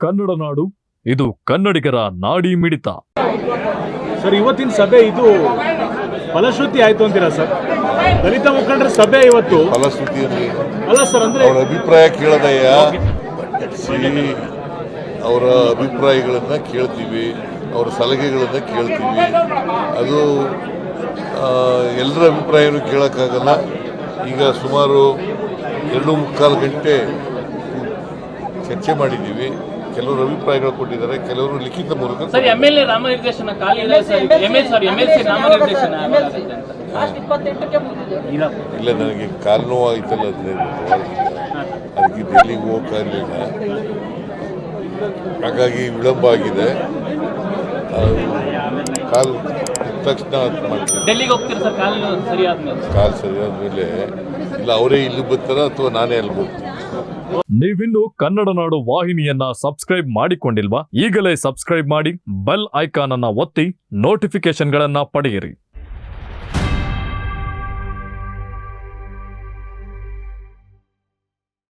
ಕನ್ನಡ ನಾಡು, ಇದು ಕನ್ನಡಿಗರ ನಾಡಿ ಮಿಡಿತ. ಸರ್, ಇವತ್ತಿನ ಸಭೆ ಇದು ಫಲಶ್ರುತಿ ಆಯ್ತು ಅಂತೀರಾ ಸರ್? ದಲಿತ ಮುಖಂಡರ ಸಭೆ ಇವತ್ತು ಫಲಶ್ರುತಿ ಅಲ್ಲ ಸರ್, ಅಂದ್ರೆ ಅವರ ಅಭಿಪ್ರಾಯ ಕೇಳದಯ್ಯ. ಅವರ ಅಭಿಪ್ರಾಯಗಳನ್ನು ಕೇಳ್ತೀವಿ, ಅವರ ಸಲಹೆಗಳನ್ನು ಕೇಳ್ತೀವಿ. ಅದು ಎಲ್ಲರ ಅಭಿಪ್ರಾಯನೂ ಕೇಳೋಕ್ಕಾಗಲ್ಲ. ಈಗ ಸುಮಾರು 2.25 ಗಂಟೆ ಚರ್ಚೆ ಮಾಡಿದ್ದೀವಿ. ಕೆಲವರು ಅಭಿಪ್ರಾಯಗಳು ಕೊಟ್ಟಿದ್ದಾರೆ, ಕೆಲವರು ಲಿಖಿತ ಮೂಲಕ. ಸರ್, MLA ನಾಮನಿರ್ದೇಶನ ಖಾಲಿ ಇದೆ ಸರ್. MLC ನಾಮನಿರ್ದೇಶನ ಇಲ್ಲ, ನನಗೆ ಕಾಲು ನೋವಾಯ್ತಲ್ಲ, ಅದಕ್ಕೆ ಡೆಲ್ಲಿಗೆ ಹೋಗಕ್ಕಾಗಲಿಲ್ಲ. ಹಾಗಾಗಿ ವಿಳಂಬ ಆಗಿದೆ. ಕಾಲು ತಕ್ಷಣ ಮಾಡ್ತೀನಿ. ಡೆಲ್ಲಿಗೆ ಹೋಗ್ತೀರಾ ಸರ್? ಕಾಲು ಸರಿಯಾದ ಮೇಲೆ ಇಲ್ಲ ಅವರೇ ಇಲ್ಲಿ ಬರ್ತಾರ ಅಥವಾ ನಾನೇ ಅಲ್ಲಿ ಬರ್ತೀನಿ. ನೀವಿನ್ನು ಕನ್ನಡ ನಾಡು ವಾಹಿನಿಯನ್ನ ಸಬ್ಸ್ಕ್ರೈಬ್ ಮಾಡಿಕೊಂಡಿಲ್ವಾ? ಈಗಲೇ ಸಬ್ಸ್ಕ್ರೈಬ್ ಮಾಡಿ, ಬೆಲ್ ಐಕಾನ್ ಅನ್ನ ಒತ್ತಿ ನೋಟಿಫಿಕೇಶನ್ಗಳನ್ನ ಪಡೆಯಿರಿ.